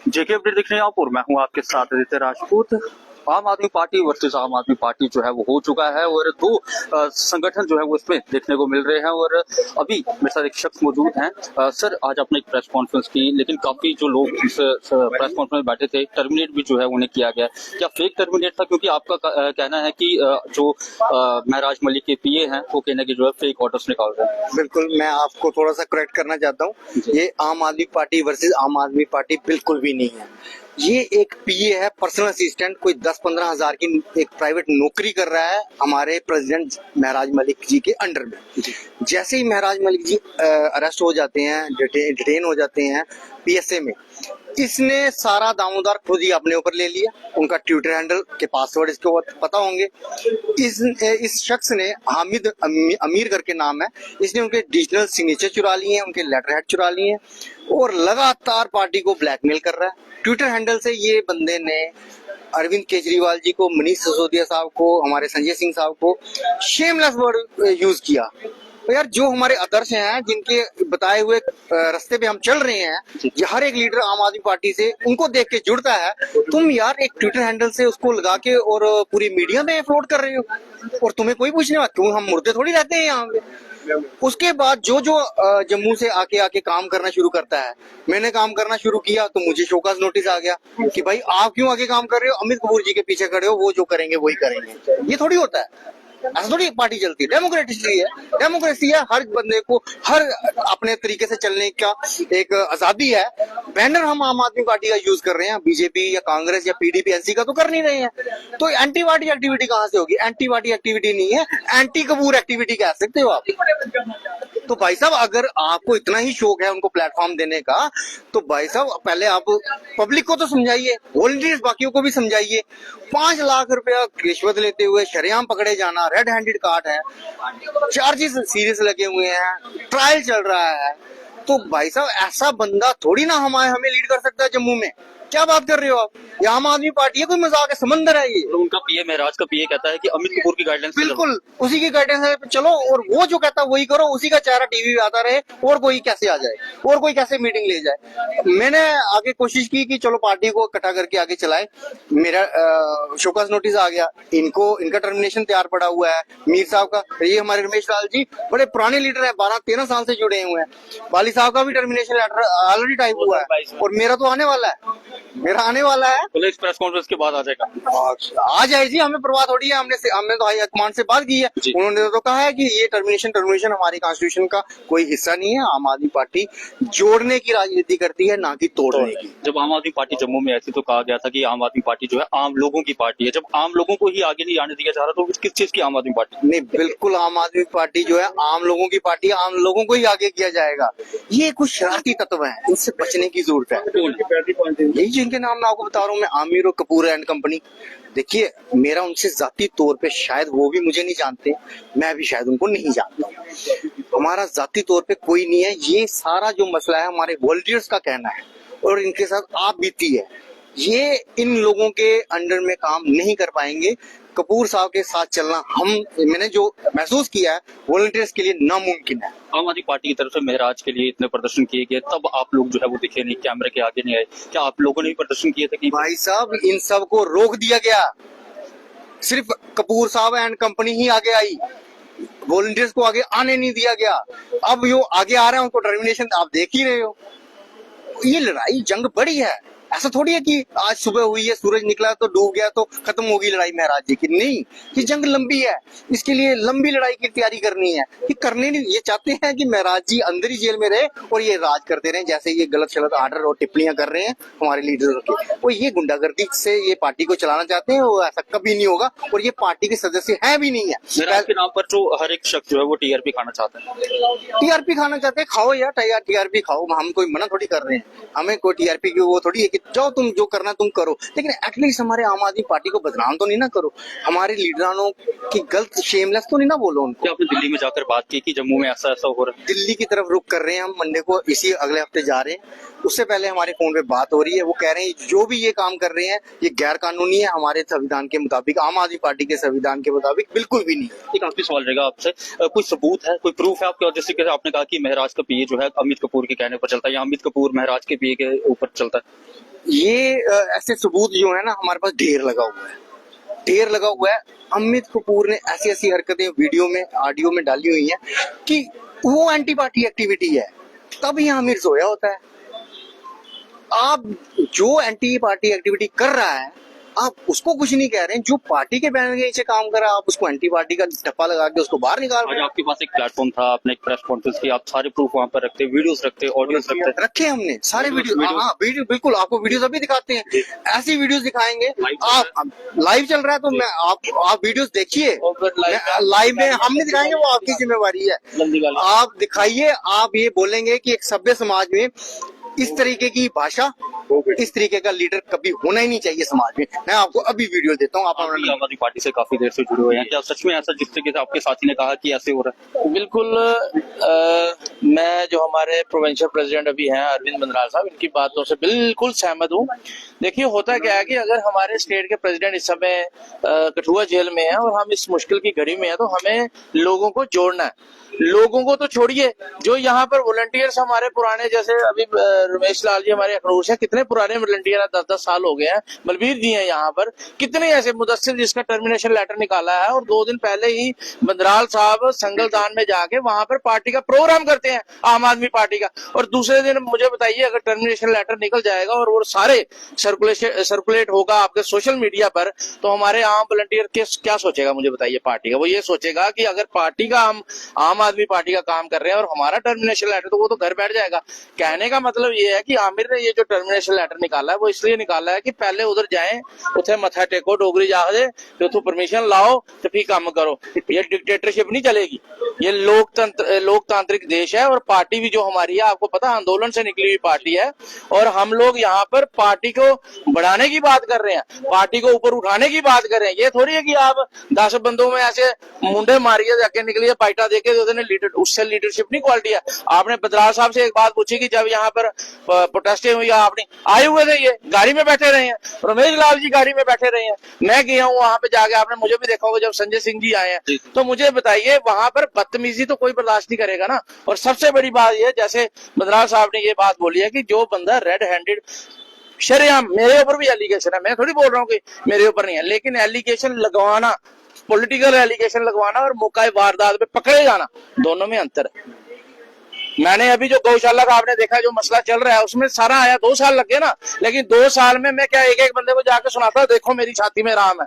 जेके update देख रहे हैं आप और मैं हूं आपके साथ आदित्य राजपूत। आम आदमी पार्टी वर्सेस आम आदमी पार्टी जो है वो हो चुका है और दो संगठन जो है वो इसमें देखने को मिल रहे हैं। और अभी मेरे साथ एक शख्स मौजूद हैं। सर, आज आपने एक प्रेस कॉन्फ्रेंस की, लेकिन काफी जो लोग इस प्रेस कॉन्फ्रेंस में बैठे थे, टर्मिनेट भी जो है उन्हें किया गया। क्या फेक टर्मिनेट था? क्योंकि आपका कहना है कि जो महराज मलिक के पीए हैं वो कहने की जो है फेक ऑर्डर्स निकाल रहे हैं। बिल्कुल, मैं आपको थोड़ा सा करेक्ट करना चाहता हूँ। ये आम आदमी पार्टी वर्सेस आम आदमी पार्टी बिल्कुल भी नहीं है। ये एक पीए है, पर्सनल असिस्टेंट, कोई 10-15 हजार की एक प्राइवेट नौकरी कर रहा है हमारे प्रेसिडेंट महराज मलिक जी के अंडर में। जैसे ही महराज मलिक जी अरेस्ट हो जाते हैं, डिटेन हो जाते हैं पीएसए में, इसने सारा दामोदर खुद ही अपने ऊपर ले लिया। उनका ट्विटर हैंडल के पासवर्ड इसको पता होंगे। इस शख्स ने हामिद अमीर करके नाम है, इसने उनके डिजिटल सिग्नेचर चुरा लिए हैं, उनके लेटर हेड चुरा लिए हैं और लगातार पार्टी को ब्लैकमेल कर रहा है। ट्विटर हैंडल से ये बंदे ने अरविंद केजरीवाल जी को, मनीष सिसोदिया साहब को, हमारे संजय सिंह साहब को शेमलेस वर्ड यूज किया। तो यार, जो हमारे आदर्श हैं, जिनके बताए हुए रास्ते पे हम चल रहे हैं, ये हर एक लीडर आम आदमी पार्टी से उनको देख के जुड़ता है। तुम यार एक ट्विटर हैंडल से उसको लगा के और पूरी मीडिया में अपलोड कर रहे हो और तुम्हें कोई पूछने वाला? क्यों, हम मुर्दे थोड़ी रहते हैं यहाँ पे। उसके बाद जो जम्मू से आके काम करना शुरू करता है, मैंने काम करना शुरू किया तो मुझे शोकाज नोटिस आ गया कि भाई आप क्यों आगे काम कर रहे हो, अमित कपूर जी के पीछे खड़े हो, वो जो करेंगे वही करेंगे। ये थोड़ी होता है, ऐसा थोड़ी पार्टी चलती है। डेमोक्रेसी है, हर बंदे को हर अपने तरीके से चलने का एक आजादी है। बैनर हम आम आदमी पार्टी का यूज कर रहे हैं, बीजेपी या कांग्रेस या पीडीपी एनसी का तो कर नहीं रहे हैं। तो एंटी पार्टी एक्टिविटी कहाँ से होगी? एंटी पार्टी एक्टिविटी नहीं है, एंटी कपूर एक्टिविटी कह सकते हो आप। तो भाई साहब, अगर आपको इतना ही शौक है उनको प्लेटफॉर्म देने का, तो भाई साहब पहले आप पब्लिक को तो समझाइए, वॉलंटियर्स बाकियों को भी समझाइए। 5 लाख रुपया रिश्वत लेते हुए शरेआम पकड़े जाना, रेड हैंडेड कार्ड है, चार्जेस सीरियस लगे हुए हैं, ट्रायल चल रहा है। तो भाई साहब, ऐसा बंदा थोड़ी ना हमें लीड कर सकता है जम्मू में। क्या बात कर रहे हो आप? ये आम आदमी पार्टी है, कोई मजाक है? समंदर है ये। तो उनका पीए, महराज का पीए कहता है कि अमित कपूर की गाइडलाइंस, बिल्कुल उसी की गाइडेंस है चलो, और वो जो कहता है वही करो, उसी का चेहरा टीवी पे आता रहे और कोई कैसे आ जाए और कोई कैसे मीटिंग ले जाए। मैंने आगे कोशिश की कि चलो पार्टी को इकट्ठा करके आगे चलाए। मेरा शोकस नोटिस आ गया, इनका टर्मिनेशन तैयार पड़ा हुआ है मीर साहब का। ये हमारे रमेश लाल जी बड़े पुराने लीडर है, 12-13 साल से जुड़े हुए हैं। वाली साहब का भी टर्मिनेशन लेटर ऑलरेडी टाइप हुआ है और मेरा तो आने वाला है, मेरा आने वाला है। पुलिस प्रेस कॉन्फ्रेंस के बाद आ जाएगा। आ जाए जी, हमें परवाह थोड़ी है। हमने तो हाई कमांड से बात की है, उन्होंने तो कहा है कि ये टर्मिनेशन हमारी कॉन्स्टिट्यूशन का कोई हिस्सा नहीं है। आम आदमी पार्टी जोड़ने की राजनीति करती है, ना कि तोड़ने की। जब आम आदमी पार्टी जम्मू में आई थी तो कहा गया था कि आम आदमी पार्टी जो है आम लोगों की पार्टी है। जब आम लोगों को ही आगे नहीं आने दिया जा रहा तो किस चीज की आम आदमी पार्टी? नहीं, बिल्कुल आम आदमी पार्टी जो है आम लोगों की पार्टी, आम लोगों को ही आगे किया जाएगा। ये कुछ शरारती तत्व है, इनसे बचने की जरूरत है। यही जिनके नाम मैं आपको बता रहा हूँ, मैं आमिर और कपूर एंड कंपनी। देखिए, मेरा उनसे जाती तौर पे, शायद वो भी मुझे नहीं जानते, मैं भी शायद उनको नहीं जानता हूँ। हमारा जाती तौर पे कोई नहीं है। ये सारा जो मसला है हमारे वॉलंटियर्स का कहना है और इनके साथ आप बीती है। ये इन लोगों के अंडर में काम नहीं कर पाएंगे। कपूर साहब के साथ चलना मैंने जो महसूस किया है, वॉलंटियर्स के लिए नामुमकिन है। आम आदमी पार्टी की तरफ से महराज के लिए इतने प्रदर्शन किए गए, तब आप लोग जो है वो दिखे नहीं, कैमरे के आगे नहीं आए। क्या आप लोगों ने भी प्रदर्शन किए थे? कि भाई साहब, इन सब को रोक दिया गया, सिर्फ कपूर साहब एंड कंपनी ही आगे आई, वॉलंटियर्स को आगे आने नहीं दिया गया। अब जो आगे आ रहे हैं उनको टर्मिनेशन आप देख ही रहे हो। ये लड़ाई जंग बड़ी है, ऐसा थोड़ी है कि आज सुबह हुई है, सूरज निकला तो डूब गया तो खत्म होगी लड़ाई महराज जी की। नहीं, ये जंग लंबी है, इसके लिए लंबी लड़ाई की तैयारी करनी है। ये करने नहीं, ये चाहते हैं कि महराज जी अंदर ही जेल में रहे और ये राज करते रहे, जैसे ये गलत शलत आर्डर और टिप्पणियां कर रहे हैं हमारे लीडरों की। वो ये गुंडागर्दी से ये पार्टी को चलाना चाहते हैं, वो ऐसा कभी नहीं होगा और ये पार्टी के सदस्य है भी नहीं है। महराज के नाम पर जो हर एक शख्स जो है वो टीआरपी खाना चाहता है। टीआरपी खाना चाहते हैं, खाओ यार, टीआरपी खाओ, हम कोई मना थोड़ी कर रहे हैं। हमें कोई टीआरपी की वो थोड़ी है कि जाओ तुम जो करना तुम करो, लेकिन एटलीस्ट हमारे आम आदमी पार्टी को बदनाम तो नहीं ना करो, हमारे लीडरानों की गलत शेमलेस तो नहीं ना बोलो उनको। क्या आपने दिल्ली में जाकर बात की कि जम्मू में ऐसा ऐसा हो रहा है? दिल्ली की तरफ रुख कर रहे हैं हम, मंडे को इसी अगले हफ्ते जा रहे हैं। उससे पहले हमारे फोन पे बात हो रही है, वो कह रहे हैं जो भी ये काम कर रहे हैं ये गैर कानूनी है, हमारे संविधान के मुताबिक, आम आदमी पार्टी के संविधान के मुताबिक बिल्कुल भी नहीं। एक आखिरी सवाल रहेगा आपसे, कोई सबूत है, कोई प्रूफ है आपके? जैसे कि आपने कहा कि महराज का पीए जो है अमित कपूर के कहने पर चलता है या अमित कपूर महराज के पीए के ऊपर चलता है। ये ऐसे सबूत जो है ना हमारे पास ढेर लगा हुआ है, ढेर लगा हुआ है। अमित कपूर ने ऐसी ऐसी हरकतें वीडियो में ऑडियो में डाली हुई हैं कि वो एंटी पार्टी एक्टिविटी है, तब यहाँ आमिर सोया होता है। आप जो एंटी पार्टी एक्टिविटी कर रहा है आप उसको कुछ नहीं कह रहे हैं, जो पार्टी के बैनर के नीचे काम कर रहा है आप उसको एंटी पार्टी का टप्पा लगा के उसको बाहर निकाल रहे आज हैं। आपके पास एक प्लेटफॉर्म था, आपने एक प्रेस कॉन्फ्रेंस की, आप सारे प्रूफ वहां पर रखते, वीडियोस रखते, ऑडियोस रखते। रखे हमने सारे वीडियो, वीडियो- हाँ वीडियो बिल्कुल आपको वीडियोस अभी दिखाते हैं, ऐसी वीडियोस दिखाएंगे। आप लाइव चल रहा है तो मैं आप वीडियोस देखिए, लाइव में हम नहीं दिखाएंगे, वो आपकी जिम्मेवारी है। आप दिखाइए, आप ये बोलेंगे कि एक सभ्य समाज में इस तरीके की भाषा, इस तरीके का लीडर कभी होना ही नहीं चाहिए समाज में। मैं आपको अभी वीडियो देता हूँ, आप आप भी आम आदमी पार्टी से काफी देर से जुड़े हुए हैं, क्या सच में ऐसा जिस तरीके से आपके साथी ने कहा कि ऐसे हो रहा है? बिल्कुल। मैं जो हमारे प्रोविंशियल प्रेसिडेंट अभी हैं अरविंद बंदराल साहब, इनकी बातों से बिल्कुल सहमत हूँ। देखिए होता क्या है कि अगर हमारे स्टेट के प्रेसिडेंट इस समय कठुआ जेल में है और हम इस मुश्किल की घड़ी में है, तो हमें लोगों को जोड़ना है। लोगों को तो छोड़िए, जो यहाँ पर वॉलंटियर्स हमारे पुराने, जैसे अभी रमेश लाल जी हमारे अखनूर से, कितने पुराने वॉलंटियर है, 10-10 साल हो गए हैं। बलबीर जी हैं यहाँ पर, कितने ऐसे, मुदस्सिर जिसका टर्मिनेशन लेटर निकाला है और 2 दिन पहले ही बंदराल साहब संगलदान में जाके वहां पर पार्टी का प्रोग्राम करते हैं, आम आदमी पार्टी का। और दूसरे दिन मुझे बताइए, अगर टर्मिनेशन लेटर निकल जाएगा और वो सारे सर्कुलेट होगा आपके सोशल मीडिया पर, तो हमारे आम वॉलंटियर क्या सोचेगा? मुझे बताइए पार्टी का। वो ये सोचेगा कि अगर पार्टी का हम आम आदमी पार्टी का काम कर रहे हैं और हमारा टर्मिनेशन लेटर, तो वो तो घर बैठ जाएगा। कहने का मतलब ये है कि आमिर ने ये जो टर्मिनेशन लेटर निकाला है वो इसलिए निकाला है कि पहले उधर जाएं, उसे मथा टेको, डोगरी जाके फिर तू परमिशन लाओ तो फिर काम करो। ये डिक्टेटरशिप नहीं चलेगी, ये लोकतांत्रिक देश है। और पार्टी भी जो हमारी है, आपको पता, आंदोलन से निकली हुई पार्टी है। और हम लोग यहाँ पर पार्टी को बढ़ाने की बात कर रहे हैं, पार्टी को ऊपर उठाने की बात कर रहे हैं। ये थोड़ी है कि आप 10 बंदों में ऐसे मुंडे मारिए, जाके निकलिए, पाइटा देके, उससे लीडरशिप नहीं क्वालिटी है। आपने बंदराल साहब से एक बात पूछी कि जब यहाँ पर प्रोटेस्टें हुई, आपने आए हुए थे, ये गाड़ी में बैठे रहे हैं, रमेश लाल जी गाड़ी में बैठे रहे हैं, मैं गया हूँ वहां पे जाके, आपने मुझे भी देखा होगा जब संजय सिंह जी आए हैं। तो मुझे बताइए, वहां पर बदतमीजी तो कोई बर्दाश्त नहीं करेगा ना। और सबसे बड़ी बात यह, जैसे बंदराल साहब ने ये बात बोली है कि जो बंदा रेड हैंडेड, शरेआम, मेरे ऊपर भी एलिगेशन है, मैं थोड़ी बोल रहा हूँ कि मेरे ऊपर नहीं है, लेकिन एलिगेशन लगवाना, पॉलिटिकल एलिगेशन लगवाना और मौका वारदात पे पकड़े जाना, दोनों में अंतर है। मैंने अभी जो गौशाला का आपने देखा, जो मसला चल रहा है, उसमें सारा आया 2 साल लगे ना, लेकिन 2 साल में मैं क्या एक बंदे को जाकर सुनाता, देखो मेरी छाती में राम है?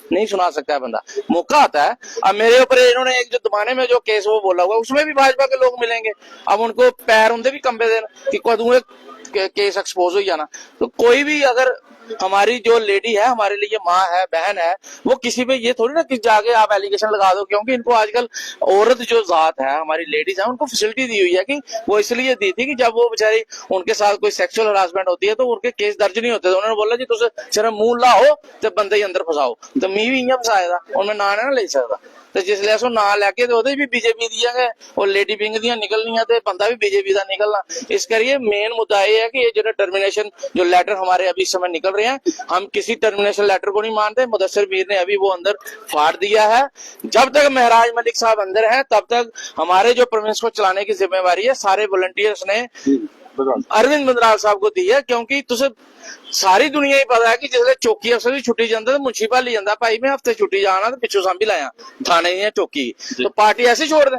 नहीं सुना सकता है बंदा, मौका आता है। अब मेरे ऊपर इन्होंने एक जो दबाने में जो केस वो बोला हुआ, उसमें भी भाजपा के लोग मिलेंगे, अब उनको पैर उनसे भी कंबे देना कि कदूं केस एक्सपोज हो जाना। तो कोई भी, अगर हमारी जो लेडी है, हमारे लिए माँ है, बहन है, वो किसी पे ये थोड़ी ना कि जाके आप एलिगेशन लगा दो, क्योंकि इनको आजकल औरत जो जात है, हमारी लेडीज है, उनको फैसिलिटी दी हुई है कि वो इसलिए दी थी कि जब वो बेचारी, उनके साथ कोई सेक्सुअल हरासमेंट होती है तो उनके केस दर्ज नहीं होते। तो उन्होंने बोला जी तुझे सिर्फ मुंह लाओ तो बंदे ही अंदर फसाओ, तो मी भी इं फसाएगा, उनमें ना ना ले सकता। तो जिसलिए असो ना लैके तो भी बीजेपी दिया गए और लेडी विंग दियां निकलनियां ते बंदा भी बीजेपी का निकलना। इस करिए मेन मुद्दा ये है कि ये जो टर्मिनेशन जो लेटर हमारे अभी इस समय निकल रहे हैं, हम किसी टर्मिनेशन लेटर को नहीं मानते। मुदस्सिर मीर ने अभी वो अंदर फाड़ दिया है। जब तक महराज मलिक साहब अंदर है, तब तक हमारे जो प्रोविंस को चलाने की जिम्मेवारी है सारे वॉलंटियर्स ने अरविंद बंदराल साहब को दी है। क्योंकि तुझे सारी दुनिया ही पता है कि जिसले चौकी अफसर की छुट्टी जाता तो मुंशी भाली जाता, भाई मैं हफ्ते छुट्टी जाना तो पिछू सांभी लाया थाने या चौकी, तो पार्टी ऐसे छोड़ दे,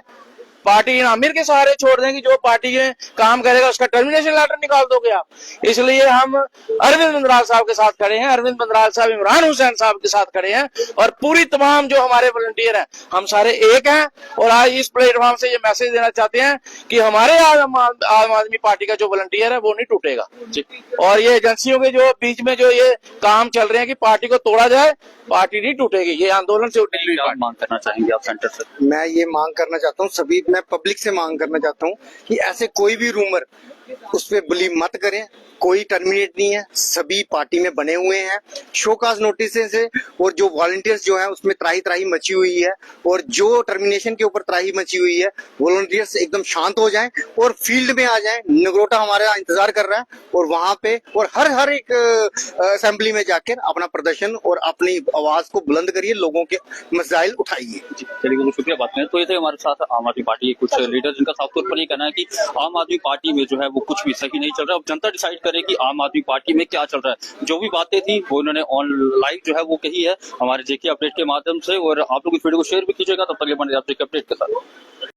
पार्टी आमिर के सहारे छोड़ देंगे। जो पार्टी में काम करेगा उसका टर्मिनेशन लेटर निकाल दोगे आप। इसलिए हम अरविंद बंदराल साहब के साथ खड़े हैं, अरविंद बंदराल साहब इमरान हुसैन साहब के साथ खड़े हैं, और पूरी तमाम जो हमारे वॉलंटियर हैं, हम सारे एक हैं। और आज इस प्लेटफॉर्म से ये मैसेज देना चाहते हैं कि हमारे आम आदमी पार्टी का जो वॉलंटियर है वो नहीं टूटेगा। और ये एजेंसियों के जो बीच में जो ये काम चल रहे हैं कि पार्टी को तोड़ा जाए, पार्टी नहीं टूटेगी। ये आंदोलन से निकली मांग करना चाहेंगे आप सेंटर से? मैं ये मांग करना चाहता हूँ, सभी, मैं पब्लिक से मांग करना चाहता हूँ कि ऐसे कोई भी रूमर उस पर बिलीव मत करें। कोई टर्मिनेट नहीं है, सभी पार्टी में बने हुए हैं। शोकाज नोटिस से और जो वॉलंटियर्स जो हैं उसमें त्राही त्राही मची हुई है, और जो टर्मिनेशन के ऊपर त्राही मची हुई है, वॉलंटियर्स एकदम शांत हो जाएं और फील्ड में आ जाएं। नगरोटा हमारा इंतजार कर रहा है, और वहां पे और हर एक असेंबली में जाकर अपना प्रदर्शन और अपनी आवाज को बुलंद करिए, लोगों के मसाइल उठाइए। चलिए बहुत शुक्रिया बात में। तो ये थे हमारे साथ आम आदमी पार्टी के कुछ लीडर, जिनका साफ तौर पर ये कहना है कि आम आदमी पार्टी में जो है वो कुछ भी सही नहीं चल रहा है। अब जनता डिसाइड करे कि आम आदमी पार्टी में क्या चल रहा है। जो भी बातें थी वो इन्होंने ऑन लाइव जो है वो कही है हमारे जेके अपडेट के माध्यम से, और आप लोग इस वीडियो को शेयर भी कीजिएगा। तब तक ये बने अपडेट के साथ।